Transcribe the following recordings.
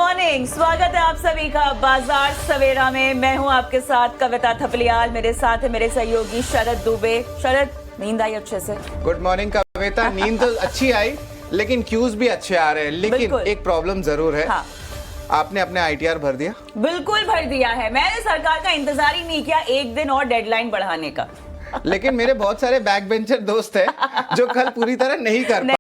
Morning, स्वागत है आप सभी का बाजार सवेरा में। मैं हूं आपके साथ कविता थपलियाल, मेरे साथ है मेरे सहयोगी शरद दुबे। शरद, नींद आई अच्छे से? गुड मॉर्निंग कविता। नींद तो अच्छी आई, लेकिन क्यूज भी अच्छे आ रहे हैं। लेकिन एक प्रॉब्लम जरूर है। हाँ। आपने अपने आईटीआर भर दिया? बिल्कुल भर दिया है। मैंने सरकार का इंतजार ही नहीं किया एक दिन और डेडलाइन बढ़ाने का। लेकिन मेरे बहुत सारे बैक बेंचर दोस्त हैं जो कल पूरी तरह नहीं कर पाए,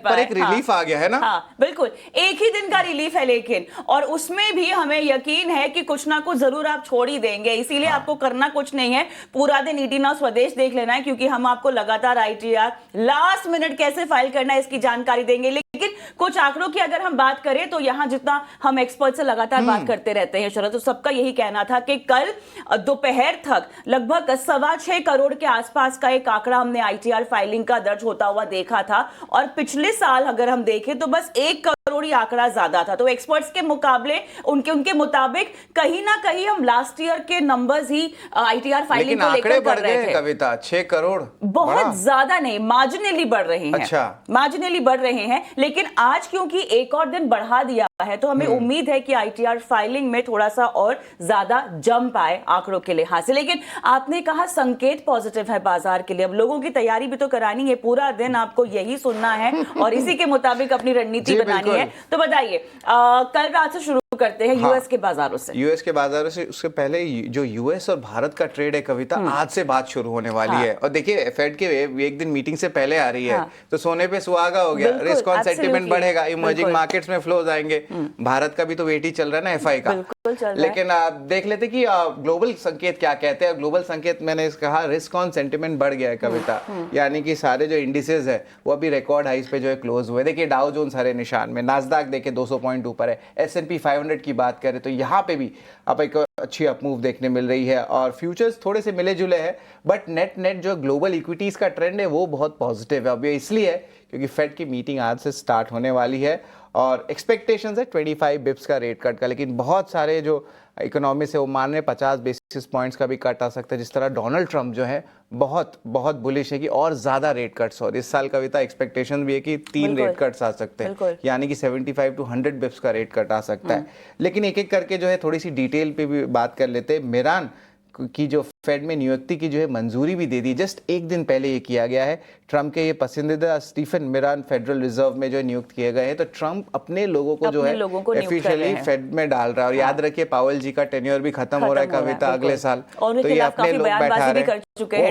पर एक रिलीफ आ गया है ना। हाँ बिल्कुल, एक ही दिन का रिलीफ है, लेकिन और उसमें भी हमें यकीन है कि कुछ ना कुछ जरूर आप छोड़ ही देंगे। इसीलिए आपको करना कुछ नहीं है, पूरा दिन ईटी नाउ स्वदेश देख लेना है, क्योंकि हम आपको लगातार आईटीआर लास्ट मिनट कैसे फाइल करना है इसकी जानकारी देंगे। लेकिन कुछ आंकड़ों की अगर हम बात करें तो यहाँ जितना हम एक्सपर्ट से लगातार बात करते रहते हैं शरद, तो सबका यही कहना था कि कल दोपहर तक लगभग 6.25 करोड़ के आसपास का एक आंकड़ा हमने आईटीआर फाइलिंग का दर्ज होता हुआ देखा था। और पिछले साल अगर हम देखें तो बस 1 करोड़ ही आंकड़ा ज्यादा था। तो एक्सपर्ट्स के मुकाबले उनके मुताबिक कहीं ना कहीं हम लास्ट ईयर के नंबर्स ही आईटीआर फाइलिंग को लेकर कर रहे थे। कविता 6 करोड़ बहुत ज्यादा नहीं, मार्जिनली बढ़ रहे हैं। अच्छा, मार्जिनली बढ़ रहे हैं। लेकिन आज क्योंकि एक और दिन बढ़ा दिया है तो हमें उम्मीद है कि आईटीआर फाइलिंग में थोड़ा सा और ज्यादा जंप आए आंकड़ों के लिहाज से। लेकिन आपने कहा संकेत पॉजिटिव है बाजार के लिए। अब लोगों की तैयारी भी तो करानी है, पूरा दिन आपको यही सुनना है और इसी के मुताबिक अपनी रणनीति बनानी है। तो बताइए, कल रात से शुरू करते हैं यूएस के बाजारों से। यूएस के बाजारों से उसके पहले जो यूएस और भारत का ट्रेड है कविता, आज से बात शुरू होने वाली है। और देखिए, फेड के एक दिन मीटिंग से पहले आ रही है, तो सोने पे सुहागा हो गया, रिस्क ऑन सेंटिमेंट बढ़ेगा, इमर्जिंग मार्केट्स में फ्लोज आएंगे। भारत का भी तो वेट ही चल रहा है ना, एफआई का। लेकिन आप देख लेते कि ग्लोबल संकेत क्या कहते हैं। ग्लोबल संकेत मैंने कहा रिस्क ऑन सेंटिमेंट बढ़ गया है कविता, यानी कि सारे जो इंडिसेस है वो अभी रिकॉर्ड हाइस पे जो है क्लोज हुए। देखिए, डाउ जोन्स हरे निशान में, नास्डैक देखिए 200 पॉइंट ऊपर है, S&P 500 की बात करें तो यहाँ पे भी अब एक अच्छी अपमूव देखने मिल रही है। और फ्यूचर्स थोड़े से मिले जुले हैं, बट नेट जो ग्लोबल इक्विटीज का ट्रेंड है वो बहुत पॉजिटिव है। अब ये इसलिए है क्योंकि फेड की मीटिंग आज से स्टार्ट होने वाली है और एक्सपेक्टेशंस है 25 बिप्स का रेट कट का। लेकिन बहुत सारे जो इकोनॉमिस्ट है वो मान रहे 50 बेसिस पॉइंट्स का भी कट आ सकता है। जिस तरह डोनाल्ड ट्रंप जो है बहुत बुलिश है कि और ज्यादा रेट कट्स हो। इस साल कविता एक्सपेक्टेशन भी है कि 3 रेट कट्स आ सकते हैं, यानी कि 75 to 100 बिप्स का रेट कट आ सकता है। लेकिन एक एक करके जो है थोड़ी सी डिटेल पे भी बात कर लेते हैं। मेरान की जो फेड में नियुक्ति की जो है मंजूरी भी दे दी, जस्ट एक दिन पहले ये किया गया है। ट्रंप के ये पसंदीदा स्टीफन मेरान फेडरल रिजर्व में जो नियुक्त किए गए हैं। तो ट्रंप अपने लोगों को जो है ऑफिशियली फेड में डाल रहा है। और याद रखिए, पावेल जी का टेन्योर भी खत्म हो रहा है कविता अगले साल, तो ये अपने लोग बैठा रहे हैं।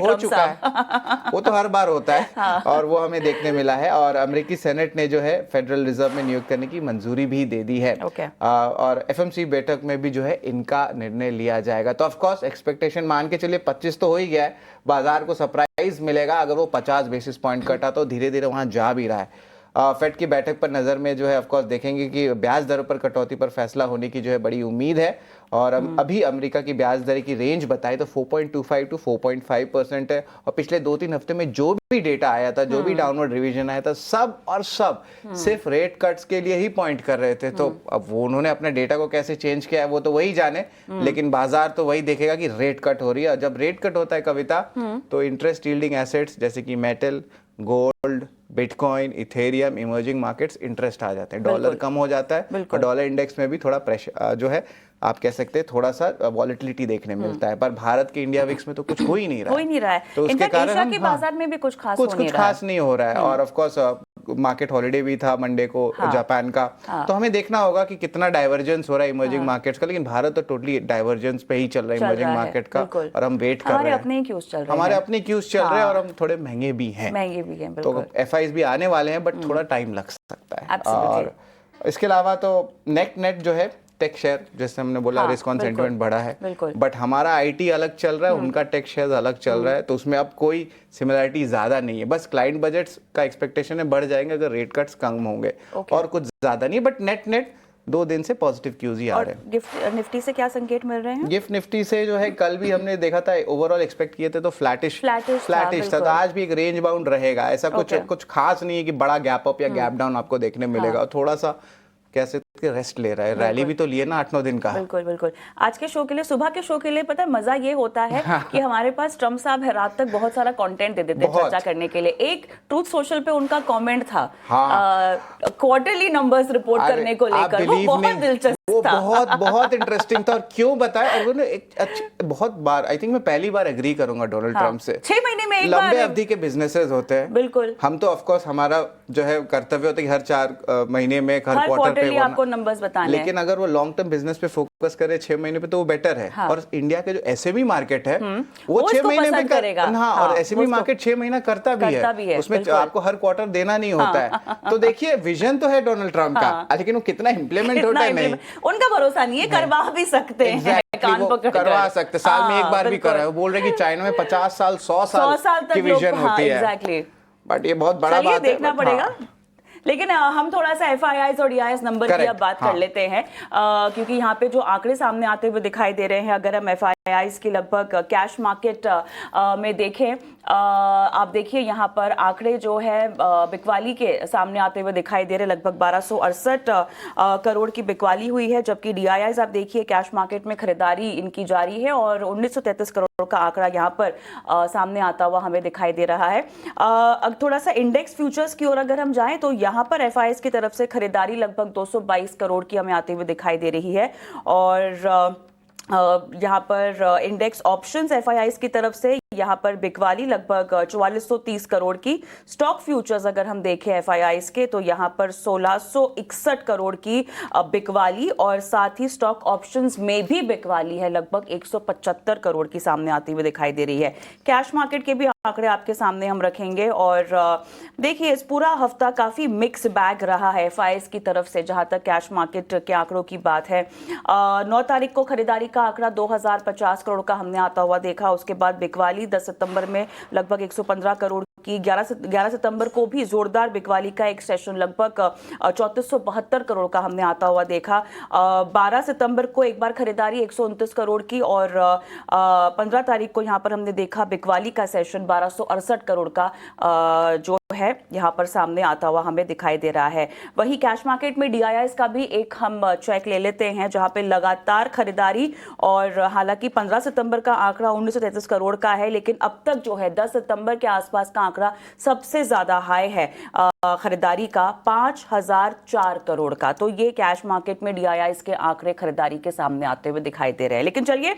हो चुका है, वो तो हर बार होता है और वो हमें देखने मिला है। और अमेरिकी सेनेट ने जो है फेडरल रिजर्व में नियुक्त करने की मंजूरी भी दे दी है। और एफएमसी बैठक में भी जो है इनका निर्णय लिया जाएगा। तो ऑफकोर्स एक्सपेक्टेशन मान के चलिए 25 तो हो ही गया है, बाजार को सरप्राइज मिलेगा अगर वो 50 बेसिस पॉइंट कटा, तो धीरे धीरे वहां जा भी रहा है। फेड की बैठक पर नजर में जो है ऑफकोर्स देखेंगे कि ब्याज दरों पर कटौती पर फैसला होने की जो है बड़ी उम्मीद है। और अभी अमेरिका की ब्याज दर की रेंज बताए तो 4.25 to 4.5% है। और पिछले 2-3 हफ्ते में जो भी डेटा आया था, जो भी डाउनवर्ड रिवीजन आया था, सब सिर्फ रेट कट्स के लिए ही पॉइंट कर रहे थे। तो अब वो उन्होंने अपने डेटा को कैसे चेंज किया है वो तो वही जाने, लेकिन बाजार तो वही देखेगा कि रेट कट हो रही है। जब रेट कट होता है कविता, तो इंटरेस्ट यील्डिंग एसेट्स जैसे कि metal, gold, bitcoin, ethereum, emerging markets interest आ जाते हैं। डॉलर कम हो जाता है और डॉलर इंडेक्स में भी थोड़ा प्रेशर जो है आप कह सकते हैं थोड़ा सा वॉलेटिलिटी देखने मिलता है। पर भारत के इंडिया विक्स में तो कुछ हो ही नहीं रहा है। तो उसके कारण के बाजार में भी कुछ खास नहीं हो रहा है। और ऑफ कोर्स मार्केट हॉलिडे भी था मंडे को जापान का। तो हमें देखना होगा कि कितना डाइवर्जेंस हो रहा है इमर्जिंग मार्केट्स का। लेकिन भारत तो टोटली डाइवर्जेंस पे ही चल रहा है इमर्जिंग मार्केट का, और हम वेट कर रहे हैं। हमारे अपने क्यूज चल रहे हैं और हम थोड़े महंगे भी हैं। तो एफआईज भी आने वाले हैं, बट थोड़ा टाइम लग सकता है। और इसके अलावा तो नेट जो है टेक शेयर, जैसे हमने बोला, रिस्क ऑन सेंटिमेंट बढ़ा है, बट हमारा आईटी अलग चल रहा है, उनका टेक शेयर अलग चल रहा है। तो उसमें अब कोई सिमिलरिटी ज्यादा नहीं है। बस क्लाइंट बजट्स का एक्सपेक्टेशन है बढ़ जाएंगे अगर रेट कट्स कम होंगे, और कुछ ज्यादा नहीं। बट नेट 2 दिन से पॉजिटिव क्यूज ही आ रहे हैं। गिफ्ट निफ्टी से क्या संकेत मिल रहे हैं? गिफ्ट निफ्टी से जो है कल भी हमने देखा था, ओवरऑल एक्सपेक्ट किए थे तो फ्लैटिश था। तो आज भी एक रेंज बाउंड रहेगा। ऐसा कुछ खास नहीं है कि बड़ा गैप अप या गैप डाउन आपको देखने मिलेगा। थोड़ा सा कैसे के रेस्ट ले रहा है, रैली भी तो लिए ना 8-9 दिन का। बिल्कुल बिल्कुल। आज के शो के लिए, सुबह के शो के लिए पता है मजा ये होता है कि हमारे पास ट्रम्प साहब है रात तक बहुत सारा कंटेंट दे देते हैं चर्चा करने के लिए। एक ट्रूथ सोशल पे उनका कमेंट था क्वार्टरली नंबर्स रिपोर्ट करने को लेकर, वो बहुत दिलचस्प वो था। बहुत इंटरेस्टिंग था। और क्यों बताया, और उन्होंने बहुत बार, आई थिंक मैं पहली बार एग्री करूंगा डोनाल्ड ट्रम्प से। 6 महीने में एक बार लंबे अवधि के बिजनेसेस होते हैं, बिल्कुल। हम तो ऑफ कोर्स हमारा जो है कर्तव्य होता है कि हर 4 महीने में, हर क्वार्टर पे आपको नंबर्स बताने हैं। लेकिन अगर वो लॉन्ग टर्म बिजनेस पे फोकस करे 6 महीने पे तो वो बेटर है। और इंडिया के जो एसएमई मार्केट है वो 6 महीने में करेगा। और एसएमई मार्केट 6 महीना करता भी है, उसमें आपको हर क्वार्टर देना नहीं होता है। तो देखिए विजन तो है डोनाल्ड ट्रम्प का, लेकिन वो कितना इंप्लीमेंट होता है नहीं, उनका भरोसा नहीं है। करवा भी सकते हैं, कान पकड़ करवा सकते, साल में एक बार भी कर रहा है। वो बोल रहे कि चाइना में 50 साल 100 साल की विजन होती है। एग्जैक्टली। बट ये बहुत बड़ा बात है, देखना पड़ेगा। लेकिन हम थोड़ा सा FIIs और DIS नंबर की अब बात कर लेते हैं, क्योंकि यहाँ पे जो आंकड़े सामने आते हुए दिखाई दे रहे हैं, अगर हम FIIs की लगभग कैश मार्केट में देखें, आप देखिए यहाँ पर आंकड़े जो है बिकवाली के सामने आते हुए दिखाई दे रहे हैं। लगभग 1268 करोड़ की बिकवाली हुई है, जबकि DIIs आप देखिए कैश मार्केट में खरीदारी इनकी जारी है और 1933 करोड़ का आंकड़ा यहाँ पर सामने आता हुआ हमें दिखाई दे रहा है। अब थोड़ा सा इंडेक्स फ्यूचर्स की ओर अगर हम जाएं तो यहाँ पर FIIs की तरफ से खरीदारी लगभग 222 करोड़ की हमें आते हुए दिखाई दे रही है। और यहाँ पर इंडेक्स ऑप्शंस FIIs की तरफ से यहाँ पर बिकवाली लगभग 4430 करोड़ की। स्टॉक फ्यूचर्स अगर हम देखें FIIs के तो यहाँ पर 1661 करोड़ की बिकवाली, और साथ ही स्टॉक ऑप्शंस में भी बिकवाली है लगभग 175 करोड़ की सामने आती हुई दिखाई दे रही है। कैश मार्केट के भी आंकड़े आपके सामने हम रखेंगे। और देखिए इस पूरा हफ्ता काफी मिक्स बैग रहा है FIIs की तरफ से जहां तक कैश मार्केट के आंकड़ों की बात है। 9 तारीख को खरीदारी का आंकड़ा 2050 करोड़ का हमने आता हुआ देखा। उसके बाद बिकवाली 10 सितंबर में लगभग 115 करोड़ की। 11 सितंबर को भी जोरदार बिकवाली का एक सेशन लगभग 3472 करोड़ का हमने आता हुआ देखा। 12 सितंबर को एक बार खरीदारी 129 करोड़ की, और 15 तारीख को यहाँ पर हमने देखा बिकवाली का सेशन 1268 करोड़ का जो है यहाँ पर सामने आता हुआ हमें दिखाई दे रहा है। वही कैश मार्केट में DIIs का भी एक हम चेक ले लेते हैं, जहाँ पे लगातार खरीदारी, और हालांकि 15 सितंबर का आंकड़ा 1933 करोड़ का है, लेकिन अब तक जो है 10 सितंबर के आसपास का आंकड़ा सबसे ज्यादा हाई है खरीदारी का 5004 करोड़ का। तो ये कैश मार्केट में DIIs के आंकड़े खरीदारी के सामने आते हुए दिखाई दे रहे हैं। लेकिन चलिए